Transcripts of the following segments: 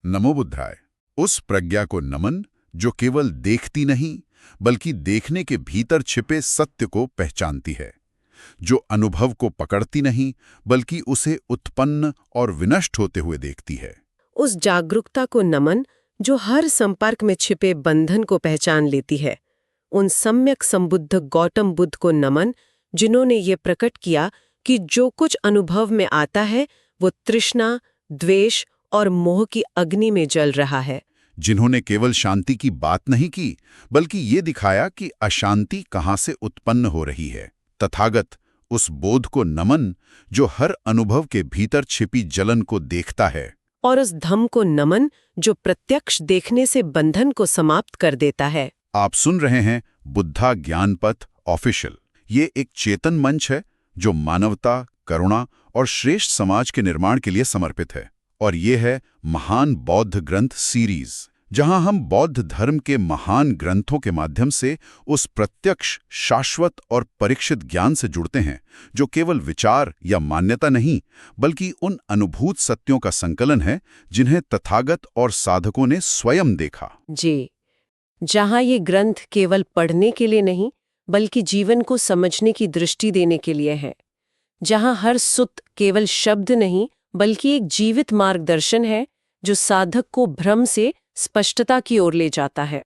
नमो बुद्धाय। उस प्रज्ञा को नमन जो केवल देखती नहीं बल्कि देखने के भीतर छिपे सत्य को पहचानती है, जो अनुभव को पकड़ती नहीं बल्कि उसे उत्पन्न और विनष्ट होते हुए देखती है। उस जागरूकता को नमन जो हर संपर्क में छिपे बंधन को पहचान लेती है। उन सम्यक संबुद्ध गौतम बुद्ध को नमन जिन्होंने ये प्रकट किया कि जो कुछ अनुभव में आता है वो तृष्णा, द्वेष और मोह की अग्नि में जल रहा है। जिन्होंने केवल शांति की बात नहीं की बल्कि ये दिखाया कि अशांति कहाँ से उत्पन्न हो रही है। तथागत उस बोध को नमन जो हर अनुभव के भीतर छिपी जलन को देखता है। और उस धम्म को नमन जो प्रत्यक्ष देखने से बंधन को समाप्त कर देता है। आप सुन रहे हैं बुद्धा ज्ञान पथ ऑफिशियल। ये एक चेतन मंच है जो मानवता, करुणा और श्रेष्ठ समाज के निर्माण के लिए समर्पित है। और ये है महान बौद्ध ग्रंथ सीरीज, जहां हम बौद्ध धर्म के महान ग्रंथों के माध्यम से उस प्रत्यक्ष, शाश्वत और परीक्षित ज्ञान से जुड़ते हैं जो केवल विचार या मान्यता नहीं बल्कि उन अनुभूत सत्यों का संकलन है जिन्हें तथागत और साधकों ने स्वयं देखा। जी, जहां ये ग्रंथ केवल पढ़ने के लिए नहीं बल्कि जीवन को समझने की दृष्टि देने के लिए है। जहां हर सुत केवल शब्द नहीं बल्कि एक जीवित मार्गदर्शन है जो साधक को भ्रम से स्पष्टता की ओर ले जाता है।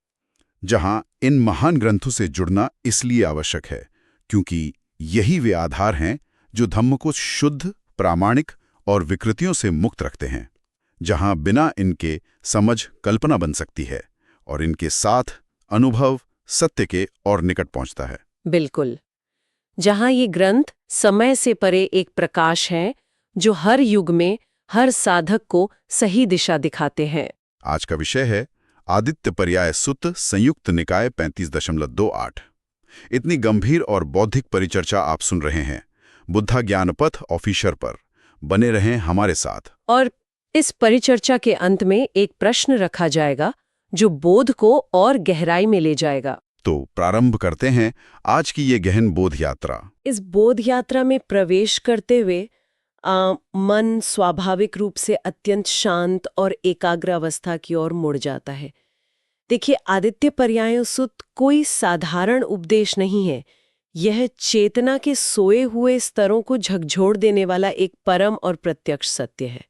जहां इन महान ग्रंथों से जुड़ना इसलिए आवश्यक है क्योंकि यही वे आधार हैं जो धम्म को शुद्ध, प्रामाणिक और विकृतियों से मुक्त रखते हैं। जहां बिना इनके समझ कल्पना बन सकती है और इनके साथ अनुभव सत्य के और निकट पहुंचता है। बिल्कुल। जहां ये ग्रंथ समय से परे एक प्रकाश है जो हर युग में हर साधक को सही दिशा दिखाते हैं। आज का विषय है आदित्य पर्याय सुत्त संयुक्त निकाय 35.28। इतनी गंभीर और बौद्धिक परिचर्चा आप सुन रहे हैं बुद्धा ज्ञानपथ ऑफिशियल पर। बने रहें हमारे साथ। और इस परिचर्चा के अंत में एक प्रश्न रखा जाएगा जो बोध को और गहराई में ले जाएगा। तो प्रारंभ करते हैं आज की ये गहन बोध यात्रा। इस बोध यात्रा में प्रवेश करते हुए मन स्वाभाविक रूप से अत्यंत शांत और एकाग्र अवस्था की ओर मुड़ जाता है। देखिए, आदित्य पर्याय सुत्त कोई साधारण उपदेश नहीं है। यह चेतना के सोए हुए स्तरों को झकझोर देने वाला एक परम और प्रत्यक्ष सत्य है।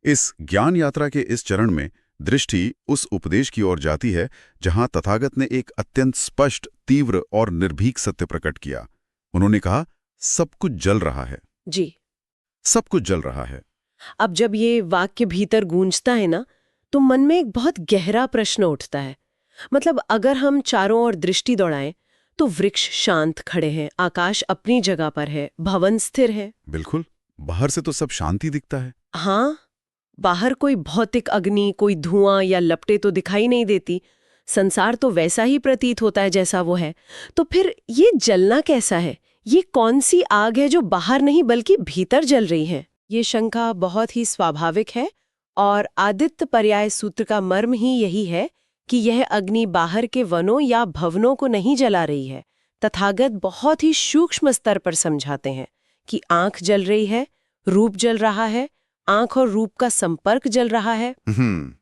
इस ज्ञान यात्रा के इस चरण में दृष्टि उस उपदेश की ओर जाती है जहां तथागत ने एक अत्यंत स्पष्ट, तीव्र और निर्भीक सत्य प्रकट किया। उन्होंने कहा, सब कुछ जल रहा है। जी, सब कुछ जल रहा है। अब जब ये वाक्य भीतर गूंजता है ना, तो मन में एक बहुत गहरा प्रश्न उठता है। मतलब अगर हम चारों ओर दृष्टि दौड़ाएं तो वृक्ष शांत खड़े हैं, आकाश अपनी जगह पर है, भवन स्थिर है। बिल्कुल, बाहर से तो सब शांति दिखता है। हाँ, बाहर कोई भौतिक अग्नि, कोई धुआं या लपटें तो दिखाई नहीं देती। संसार तो वैसा ही प्रतीत होता है जैसा वो है। तो फिर ये जलना कैसा है? ये कौन सी आग है जो बाहर नहीं बल्कि भीतर जल रही है? ये शंका बहुत ही स्वाभाविक है और आदित्य पर्याय सूत्र का मर्म ही यही है कि यह अग्नि बाहर के वनों या भवनों को नहीं जला रही है। तथागत बहुत ही सूक्ष्म स्तर पर समझाते हैं कि आंख जल रही है, रूप जल रहा है, आंख और रूप का संपर्क जल रहा है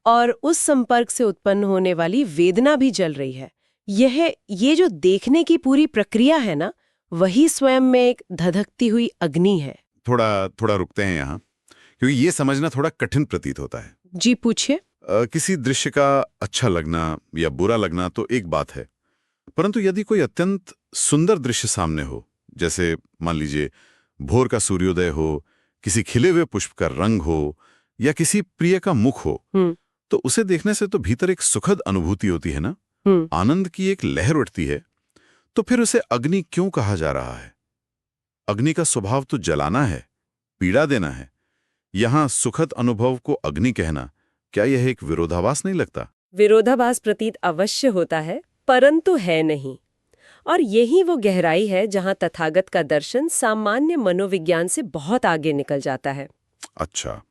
और उस संपर्क से उत्पन्न होने वाली वेदना भी जल रही है। ये जो देखने की पूरी प्रक्रिया है ना, वही स्वयं में एक धधकती हुई अग्नि है। थोड़ा रुकते हैं यहाँ, क्योंकि ये समझना थोड़ा कठिन प्रतीत होता है। जी, पूछिए। किसी दृश्य का अच्छा लगना या बुरा लगना तो एक बात है, परंतु यदि कोई अत्यंत सुंदर दृश्य सामने हो, जैसे मान लीजिए भोर का सूर्योदय हो, किसी खिले हुए पुष्प का रंग हो या किसी प्रिय का मुख हो, तो उसे देखने से तो भीतर एक सुखद अनुभूति होती है ना, आनंद की एक लहर उठती है। तो फिर उसे अग्नि क्यों कहा जा रहा है? अग्नि का स्वभाव तो जलाना है, पीड़ा देना है। यहां सुखद अनुभव को अग्नि कहना, क्या यह एक विरोधाभास नहीं लगता? विरोधाभास प्रतीत अवश्य होता है, परंतु है नहीं। और यही वो गहराई है जहां तथागत का दर्शन सामान्य मनोविज्ञान से बहुत आगे निकल जाता है। अच्छा,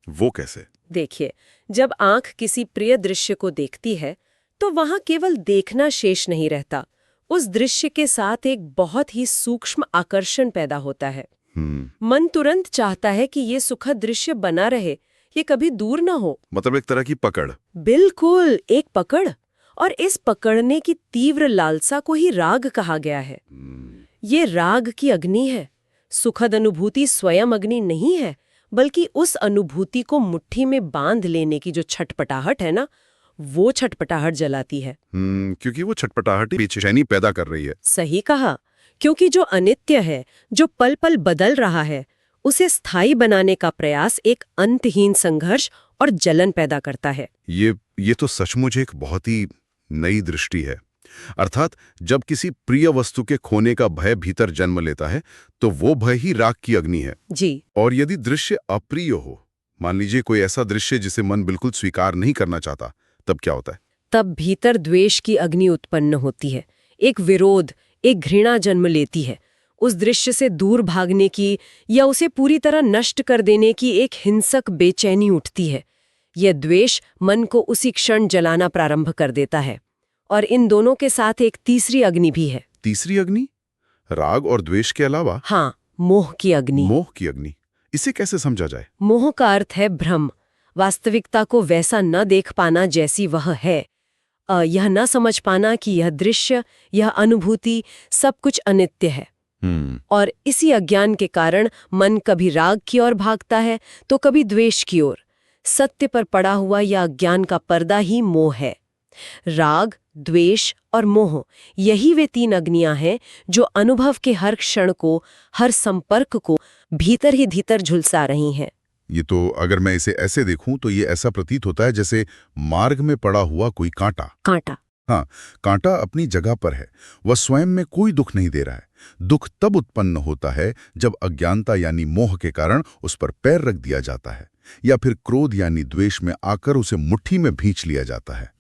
वो कैसे? देखिए, जब आंख किसी प्रिय दृश्य को देखती है तो वहां केवल देखना शेष नहीं रहता, उस दृश्य के साथ एक बहुत ही सूक्ष्म आकर्षण पैदा होता है। मन तुरंत चाहता है कि ये सुखद दृश्य बना रहे ये कभी दूर न हो। मतलब एक तरह की पकड़। बिल्कुल, एक पकड़। और इस पकड़ने की तीव्र लालसा को ही राग कहा गया है। ये राग की अग्नि है। सुखद अनुभूति स्वयं अग्नि नहीं है, बल्कि उस अनुभूति को मुट्ठी में बांध लेने की जो छटपटाहट है ना, वो छटपटाहट जलाती है। क्योंकि वो छटपटाहट ही बेचैनी पैदा कर रही है। सही कहा, क्योंकि जो अनित्य है, जो पल पल बदल रहा है, उसे स्थायी बनाने का प्रयास एक अंतहीन संघर्ष और जलन पैदा करता है। ये तो सचमुच एक बहुत ही नई दृष्टि है। अर्थात जब किसी प्रिय वस्तु के खोने का भय भीतर जन्म लेता है, तो वो भय ही राग की अग्नि है। जी। और यदि दृश्य अप्रिय हो, मान लीजिए कोई ऐसा दृश्य जिसे मन बिल्कुल स्वीकार नहीं करना चाहता, तब क्या होता है? तब भीतर द्वेष की अग्नि उत्पन्न होती है। एक विरोध, एक घृणा जन्म लेती है। उस दृश्य से दूर भागने की या उसे पूरी तरह नष्ट कर देने की एक हिंसक बेचैनी उठती है। यह द्वेष मन को उसी क्षण जलाना प्रारंभ कर देता है। और इन दोनों के साथ एक तीसरी अग्नि भी है। तीसरी अग्नि? राग और द्वेष के अलावा? हाँ, मोह की अग्नि। मोह की अग्नि, इसे कैसे समझा जाए? मोह का अर्थ है भ्रम, वास्तविकता को वैसा न देख पाना जैसी वह है। यह न समझ पाना कि यह दृश्य, यह अनुभूति सब कुछ अनित्य है। और इसी अज्ञान के कारण मन कभी राग की ओर भागता है तो कभी द्वेष की ओर। सत्य पर पड़ा हुआ यह अज्ञान का पर्दा ही मोह है। राग, द्वेष और मोह, यही वे तीन अग्नियां हैं जो अनुभव के हर क्षण को, हर संपर्क को भीतर ही भीतर झुलसा रही हैं। ये तो अगर मैं इसे ऐसे देखूं तो ये ऐसा प्रतीत होता है जैसे मार्ग में पड़ा हुआ कोई कांटा। हाँ, कांटा अपनी जगह पर है, वह स्वयं में कोई दुख नहीं दे रहा है। दुख तब उत्पन्न होता है जब अज्ञानता यानी मोह के कारण उस पर पैर रख दिया जाता है, या फिर क्रोध यानी द्वेष में आकर उसे मुट्ठी में भींच लिया जाता है।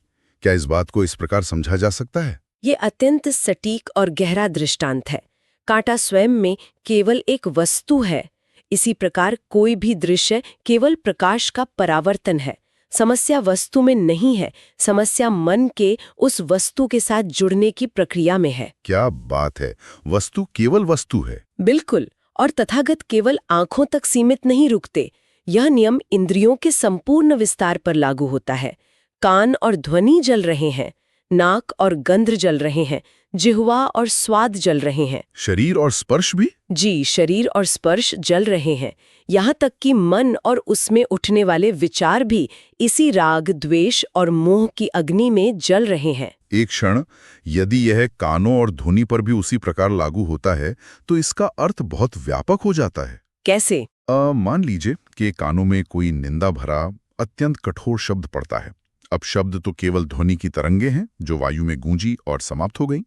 क्या इस बात को इस प्रकार समझा जा सकता है? ये अत्यंत सटीक और गहरा दृष्टांत है। कांटा स्वयं में केवल एक वस्तु है। इसी प्रकार कोई भी दृश्य केवल प्रकाश का परावर्तन है। समस्या वस्तु में नहीं है, समस्या मन के उस वस्तु के साथ जुड़ने की प्रक्रिया में है। क्या बात है, वस्तु केवल वस्तु है। बिल्कुल। और तथागत केवल आंखों तक सीमित नहीं रुकते। यह नियम इंद्रियों के संपूर्ण विस्तार पर लागू होता है। कान और ध्वनि जल रहे हैं, नाक और गंध जल रहे हैं, जिह्वा और स्वाद जल रहे हैं। शरीर और स्पर्श भी? जी, शरीर और स्पर्श जल रहे हैं। यहाँ तक कि मन और उसमें उठने वाले विचार भी इसी राग, द्वेष और मोह की अग्नि में जल रहे हैं। एक क्षण, यदि यह कानों और ध्वनि पर भी उसी प्रकार लागू होता है, तो इसका अर्थ बहुत व्यापक हो जाता है। कैसे? मान लीजिए कि कानों में कोई निंदा भरा अत्यंत कठोर शब्द पड़ता है। अब शब्द तो केवल ध्वनि की तरंगे हैं जो वायु में गूंजी और समाप्त हो गई,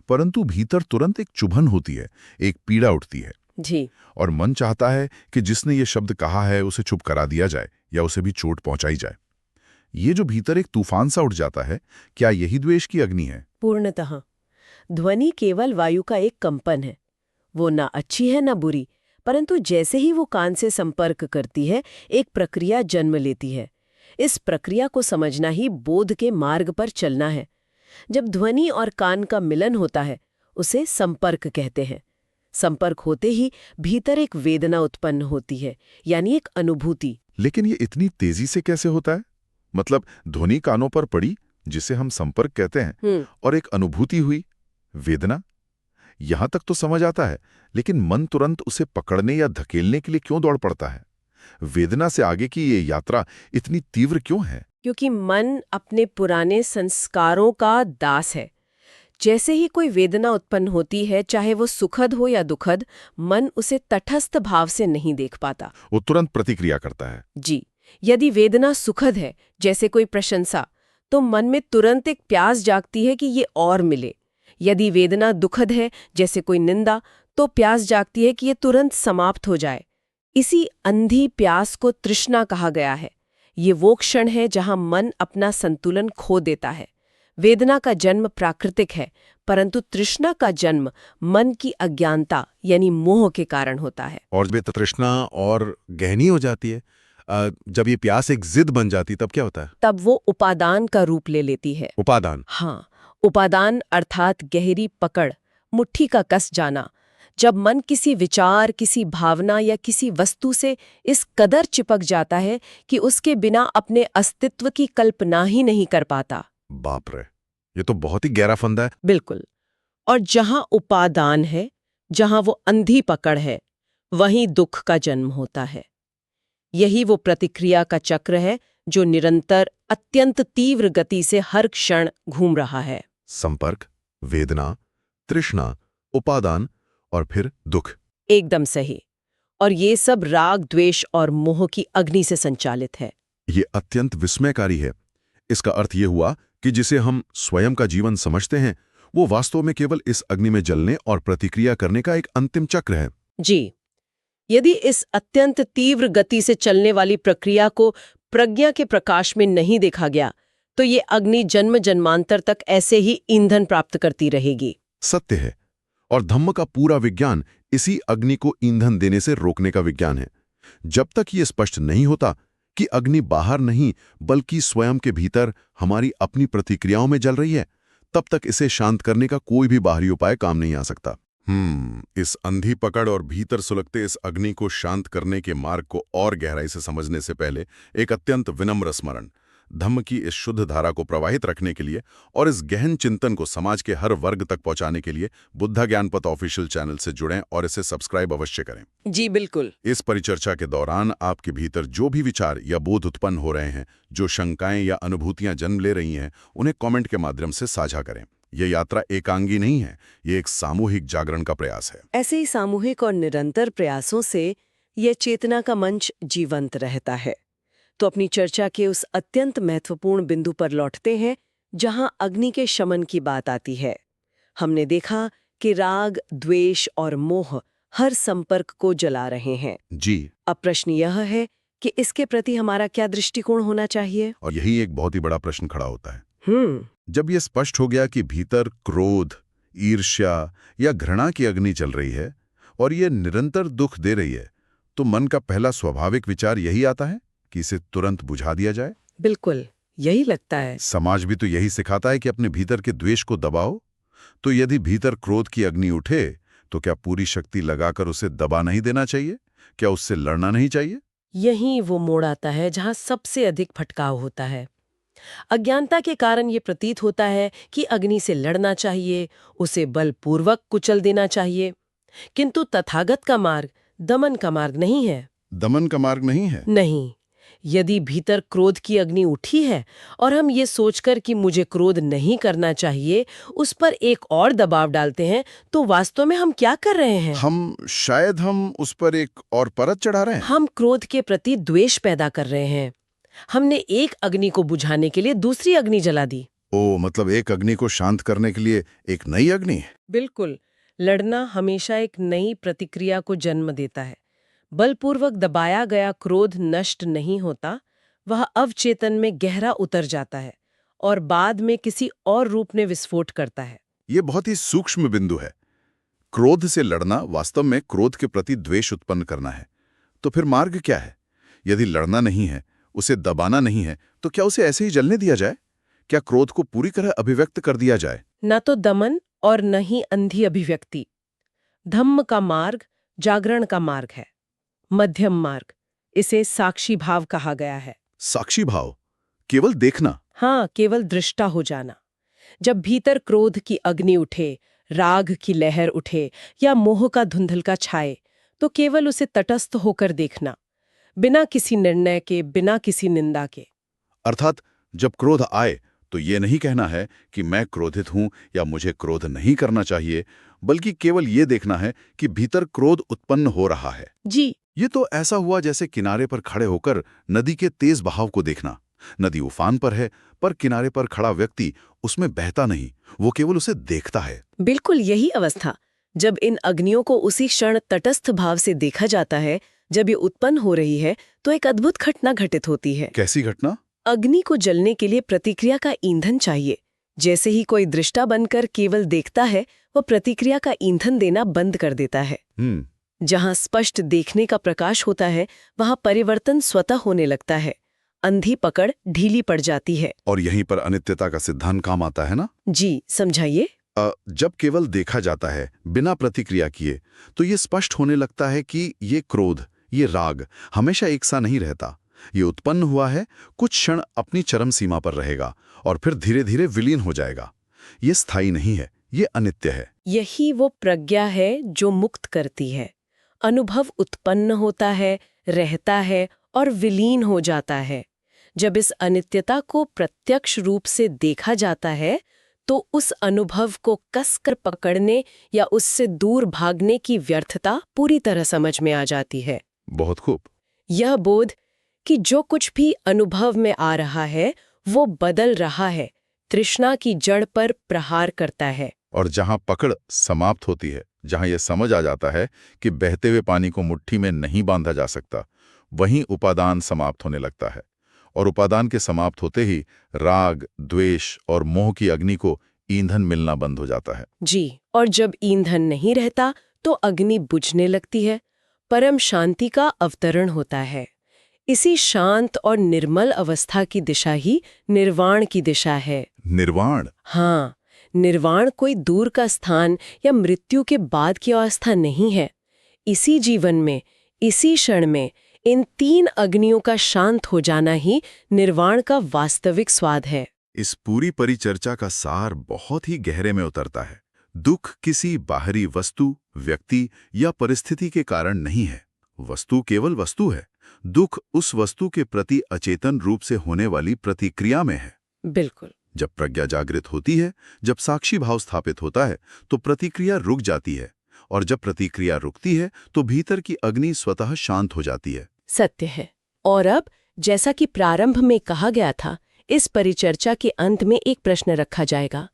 परंतु भीतर तुरंत एक चुभन होती है, एक पीड़ा उठती है। जी। और मन चाहता है कि जिसने ये शब्द कहा है उसे चुप करा दिया जाए या उसे भी चोट पहुंचाई जाए। ये जो भीतर एक तूफान सा उठ जाता है, क्या यही द्वेष की अग्नि है? पूर्णतः। ध्वनि केवल वायु का एक कंपन है। वो ना अच्छी है ना बुरी, परंतु जैसे ही वो कान से संपर्क करती है, एक प्रक्रिया जन्म लेती है। इस प्रक्रिया को समझना ही बोध के मार्ग पर चलना है। जब ध्वनि और कान का मिलन होता है, उसे संपर्क कहते हैं। संपर्क होते ही भीतर एक वेदना उत्पन्न होती है, यानी एक अनुभूति। लेकिन ये इतनी तेजी से कैसे होता है? मतलब ध्वनि कानों पर पड़ी, जिसे हम संपर्क कहते हैं, और एक अनुभूति हुई, वेदना। यहां तक तो समझ आता है, लेकिन मन तुरंत उसे पकड़ने या धकेलने के लिए क्यों दौड़ पड़ता है? वेदना से आगे की ये यात्रा इतनी तीव्र क्यों है? क्योंकि मन अपने पुराने संस्कारों का दास है। जैसे ही कोई वेदना उत्पन्न होती है, चाहे वो सुखद हो या दुखद, मन उसे तटस्थ भाव से नहीं देख पाता। वो तुरंत प्रतिक्रिया करता है। जी। यदि वेदना सुखद है, जैसे कोई प्रशंसा, तो मन में तुरंत एक प्यास जागती है कि ये और मिले। यदि वेदना दुखद है, जैसे कोई निंदा, तो प्यास जागती है कि ये तुरंत समाप्त हो जाए। इसी अंधी प्यास को तृष्णा कहा गया है। ये वो क्षण है जहां मन अपना संतुलन खो देता है। वेदना का जन्म प्राकृतिक है, परंतु तृष्णा का जन्म मन की अज्ञानता यानी मोह के कारण होता है। और जब तृष्णा और गहनी हो जाती है, जब ये प्यास एक जिद बन जाती, तब क्या होता है? तब वो उपादान का रूप ले लेती है। उपादान? हाँ, उपादान अर्थात गहरी पकड़, मुट्ठी का कस जाना। जब मन किसी विचार, किसी भावना या किसी वस्तु से इस कदर चिपक जाता है कि उसके बिना अपने अस्तित्व की कल्पना ही नहीं कर पाता। बाप रे, ये तो बहुत ही गहरा फंदा है। बिल्कुल। और जहां उपादान है, जहां वो अंधी पकड़ है, वहीं दुख का जन्म होता है। यही वो प्रतिक्रिया का चक्र है जो निरंतर अत्यंत तीव्र गति से हर क्षण घूम रहा है। संपर्क, वेदना, तृष्णा, उपादान और फिर दुख। एकदम सही। और ये सब राग, द्वेष और मोह की अग्नि से संचालित है। ये अत्यंत विस्मयकारी है। इसका अर्थ ये हुआ कि जिसे हम स्वयं का जीवन समझते हैं, वो वास्तव में केवल इस अग्नि में जलने और प्रतिक्रिया करने का एक अंतिम चक्र है। जी, यदि इस अत्यंत तीव्र गति से चलने वाली प्रक्रिया को प्रज्ञा के प्रकाश में नहीं देखा गया, तो ये अग्नि जन्म जन्मांतर तक ऐसे ही ईंधन प्राप्त करती रहेगी। सत्य है। और धम्म का पूरा विज्ञान इसी अग्नि को ईंधन देने से रोकने का विज्ञान है। जब तक ये स्पष्ट नहीं होता कि अग्नि बाहर नहीं बल्कि स्वयं के भीतर हमारी अपनी प्रतिक्रियाओं में जल रही है, तब तक इसे शांत करने का कोई भी बाहरी उपाय काम नहीं आ सकता। इस अंधी पकड़ और भीतर सुलगते इस अग्नि को शांत करने के मार्ग को और गहराई से समझने से पहले एक अत्यंत विनम्र स्मरण। धम्म की इस शुद्ध धारा को प्रवाहित रखने के लिए और इस गहन चिंतन को समाज के हर वर्ग तक पहुंचाने के लिए बुद्धा ज्ञानपथ ऑफिशियल चैनल से जुड़ें और इसे सब्सक्राइब अवश्य करें। जी बिल्कुल। इस परिचर्चा के दौरान आपके भीतर जो भी विचार या बोध उत्पन्न हो रहे हैं, जो शंकाएं या अनुभूतियां जन्म ले रही हैं, उन्हें कमेंट के माध्यम से साझा करें। ये यात्रा एकांगी नहीं है, ये एक सामूहिक जागरण का प्रयास है। ऐसे ही सामूहिक और निरंतर प्रयासों से यह चेतना का मंच जीवंत रहता है। तो अपनी चर्चा के उस अत्यंत महत्वपूर्ण बिंदु पर लौटते हैं जहां अग्नि के शमन की बात आती है। हमने देखा कि राग, द्वेष और मोह हर संपर्क को जला रहे हैं। जी। अब प्रश्न यह है कि इसके प्रति हमारा क्या दृष्टिकोण होना चाहिए? और यही एक बहुत ही बड़ा प्रश्न खड़ा होता है। जब ये स्पष्ट हो गया कि भीतर क्रोध, ईर्ष्या या घृणा की अग्नि चल रही है और ये निरंतर दुख दे रही है, तो मन का पहला स्वाभाविक विचार यही आता है कि इसे तुरंत बुझा दिया जाए। बिल्कुल, यही लगता है। समाज भी तो यही सिखाता है कि अपने भीतर के द्वेष को दबाओ। तो यदि भीतर क्रोध की अग्नि उठे, तो क्या पूरी शक्ति लगाकर उसे दबा नहीं देना चाहिए? क्या उससे लड़ना नहीं चाहिए? यही वो मोड़ आता है जहां सबसे अधिक भटकाव होता है। अज्ञानता के कारण ये प्रतीत होता है कि अग्नि से लड़ना चाहिए, उसे बलपूर्वक कुचल देना चाहिए। किंतु तथागत का मार्ग दमन का मार्ग नहीं है। दमन का मार्ग नहीं है। नहीं। यदि भीतर क्रोध की अग्नि उठी है और हम ये सोचकर कि मुझे क्रोध नहीं करना चाहिए, उस पर एक और दबाव डालते हैं, तो वास्तव में हम क्या कर रहे हैं? हम उस पर एक और परत चढ़ा रहे हैं। हम क्रोध के प्रति द्वेष पैदा कर रहे हैं। हमने एक अग्नि को बुझाने के लिए दूसरी अग्नि जला दी। मतलब एक अग्नि को शांत करने के लिए एक नई अग्नि? बिल्कुल। लड़ना हमेशा एक नई प्रतिक्रिया को जन्म देता है। बलपूर्वक दबाया गया क्रोध नष्ट नहीं होता, वह अवचेतन में गहरा उतर जाता है और बाद में किसी और रूप में विस्फोट करता है। ये बहुत ही सूक्ष्म बिंदु है। क्रोध से लड़ना वास्तव में क्रोध के प्रति द्वेष उत्पन्न करना है। तो फिर मार्ग क्या है? यदि लड़ना नहीं है, उसे दबाना नहीं है, तो क्या उसे ऐसे ही जलने दिया जाए? क्या क्रोध को पूरी तरह अभिव्यक्त कर दिया जाए? न तो दमन और न ही अंधी अभिव्यक्ति। धम्म का मार्ग जागरण का मार्ग है, मध्यम मार्ग। इसे साक्षी भाव कहा गया है। साक्षी भाव? केवल देखना? हाँ, केवल दृष्टा हो जाना। जब भीतर क्रोध की अग्नि उठे, राग की लहर उठे या मोह का धुंधलका छाए, तो केवल उसे तटस्थ होकर देखना, बिना किसी निर्णय के, बिना किसी निंदा के। अर्थात जब क्रोध आए तो ये नहीं कहना है कि मैं क्रोधित हूं या मुझे क्रोध नहीं करना चाहिए, बल्कि केवल ये देखना है कि भीतर क्रोध उत्पन्न हो रहा है। जी। ये तो ऐसा हुआ जैसे किनारे पर खड़े होकर नदी के तेज बहाव को देखना। नदी उफान पर है, पर किनारे पर खड़ा व्यक्ति उसमें बहता नहीं, वो केवल उसे देखता है। बिल्कुल यही अवस्था। जब इन अग्नियों को उसी क्षण तटस्थ भाव से देखा जाता है, जब ये उत्पन्न हो रही है, तो एक अद्भुत घटना घटित होती है। कैसी घटना? अग्नि को जलने के लिए प्रतिक्रिया का ईंधन चाहिए। जैसे ही कोई दृष्टा बनकर केवल देखता है, वो प्रतिक्रिया का ईंधन देना बंद कर देता है। जहां स्पष्ट देखने का प्रकाश होता है, वहां परिवर्तन स्वतः होने लगता है। अंधी पकड़ ढीली पड़ जाती है। और यहीं पर अनित्यता का सिद्धांत काम आता है ना? जी, समझाइए। जब केवल देखा जाता है बिना प्रतिक्रिया किए, तो ये स्पष्ट होने लगता है कि ये क्रोध, ये राग हमेशा एक सा नहीं रहता। ये उत्पन्न हुआ है, कुछ क्षण अपनी चरम सीमा पर रहेगा और फिर धीरे धीरे विलीन हो जाएगा। ये स्थायी नहीं है, ये अनित्य है। यही वो प्रज्ञा है जो मुक्त करती है। अनुभव उत्पन्न होता है, रहता है और विलीन हो जाता है। जब इस अनित्यता को प्रत्यक्ष रूप से देखा जाता है तो उस अनुभव को कसकर पकड़ने या उससे दूर भागने की व्यर्थता पूरी तरह समझ में आ जाती है। बहुत खूब। यह बोध कि जो कुछ भी अनुभव में आ रहा है वो बदल रहा है, तृष्णा की जड़ पर प्रहार करता है। और जहां पकड़ समाप्त होती है, जहां यह समझ आ जाता है कि बहते हुए पानी को मुट्ठी में नहीं बांधा जा सकता, वहीं उपादान समाप्त होने लगता है। और उपादान के समाप्त होते ही राग, द्वेष और मोह की अग्नि को ईंधन मिलना बंद हो जाता है। जी, और जब ईंधन नहीं रहता तो अग्नि बुझने लगती है, परम शांति का अवतरण होता है। इसी शांत और निर्मल अवस्था की दिशा ही निर्वाण की दिशा है। निर्वाण? हाँ, निर्वाण कोई दूर का स्थान या मृत्यु के बाद की अवस्था नहीं है। इसी जीवन में, इसी क्षण में इन तीन अग्नियों का शांत हो जाना ही निर्वाण का वास्तविक स्वाद है। इस पूरी परिचर्चा का सार बहुत ही गहरे में उतरता है। दुख किसी बाहरी वस्तु, व्यक्ति या परिस्थिति के कारण नहीं है। वस्तु केवल वस्तु है। दुख उस वस्तु के प्रति अचेतन रूप से होने वाली प्रतिक्रिया में है। बिल्कुल। जब प्रज्ञा जागृत होती है, जब साक्षी भाव स्थापित होता है, तो प्रतिक्रिया रुक जाती है, और जब प्रतिक्रिया रुकती है तो भीतर की अग्नि स्वतः शांत हो जाती है। सत्य है। और अब, जैसा कि प्रारंभ में कहा गया था, इस परिचर्चा के अंत में एक प्रश्न रखा जाएगा।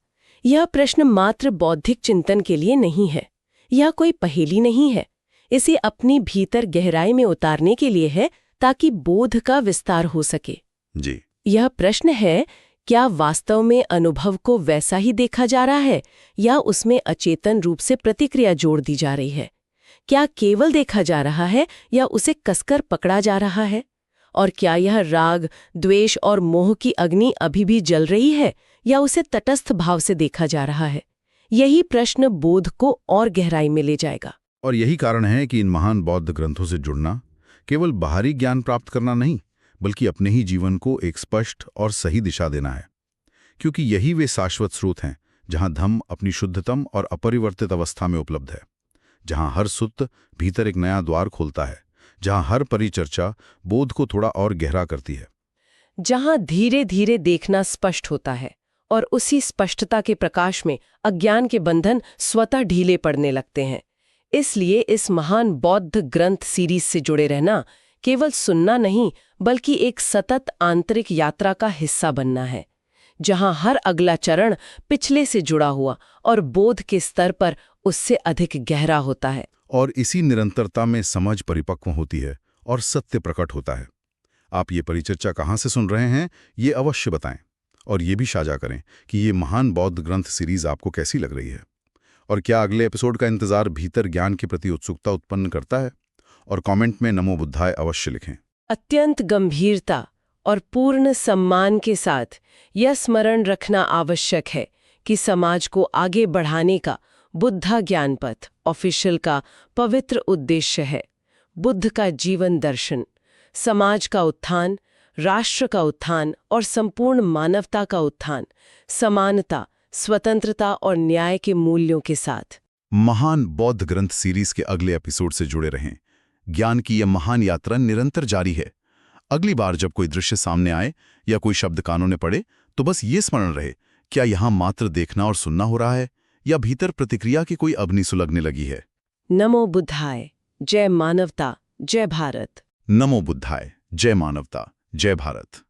यह प्रश्न मात्र बौद्धिक चिंतन के लिए नहीं है, यह कोई पहेली नहीं है। इसे अपनी भीतर गहराई में उतारने के लिए है, ताकि बोध का विस्तार हो सके। जी। यह प्रश्न है, क्या वास्तव में अनुभव को वैसा ही देखा जा रहा है या उसमें अचेतन रूप से प्रतिक्रिया जोड़ दी जा रही है? क्या केवल देखा जा रहा है या उसे कसकर पकड़ा जा रहा है? और क्या यह राग, द्वेष और मोह की अग्नि अभी भी जल रही है या उसे तटस्थ भाव से देखा जा रहा है? यही प्रश्न बोध को और गहराई में ले जाएगा। और यही कारण है कि इन महान बौद्ध ग्रंथों से जुड़ना केवल बाहरी ज्ञान प्राप्त करना नहीं, बल्कि अपने ही जीवन को एक स्पष्ट और सही दिशा देना है। क्योंकि यही वे शाश्वत स्रोत हैं जहां धम्म अपनी शुद्धतम और अपरिवर्तित अवस्था में उपलब्ध है, जहां हर सुत्त भीतर एक नया द्वार खोलता है, जहां हर परिचर्चा बोध को थोड़ा और गहरा करती है, जहां धीरे धीरे देखना स्पष्ट होता है और उसी स्पष्टता के प्रकाश में अज्ञान के बंधन स्वतः ढीले पड़ने लगते हैं। इसलिए इस महान बौद्ध ग्रंथ सीरीज से जुड़े रहना केवल सुनना नहीं, बल्कि एक सतत आंतरिक यात्रा का हिस्सा बनना है, जहां हर अगला चरण पिछले से जुड़ा हुआ और बोध के स्तर पर उससे अधिक गहरा होता है। और इसी निरंतरता में समझ परिपक्व होती है और सत्य प्रकट होता है। आप ये परिचर्चा कहाँ से सुन रहे हैं, ये अवश्य बताएं, और ये भी साझा करें कि ये महान बौद्ध ग्रंथ सीरीज आपको कैसी लग रही है, और क्या अगले एपिसोड का इंतजार भीतर ज्ञान के प्रति उत्सुकता उत्पन्न करता है। और कमेंट में नमो बुद्धाय अवश्य लिखें। अत्यंत गंभीरता और पूर्ण सम्मान के साथ यह स्मरण रखना आवश्यक है कि समाज को आगे बढ़ाने का बुद्धा ज्ञान पथ ऑफिशियल का पवित्र उद्देश्य है। बुद्ध का जीवन दर्शन समाज का उत्थान, राष्ट्र का उत्थान और संपूर्ण मानवता का उत्थान, समानता, स्वतंत्रता और न्याय के मूल्यों के साथ। महान बौद्ध ग्रंथ सीरीज के अगले एपिसोड से जुड़े रहें। ज्ञान की यह महान यात्रा निरंतर जारी है। अगली बार जब कोई दृश्य सामने आए या कोई शब्द कानों में पड़े, तो बस ये स्मरण रहे, क्या यहाँ मात्र देखना और सुनना हो रहा है या भीतर प्रतिक्रिया की कोई अग्नि सुलगने लगी है। नमो बुद्धाय। जय मानवता, जय भारत। नमो बुद्धाय। जय मानवता, जय भारत।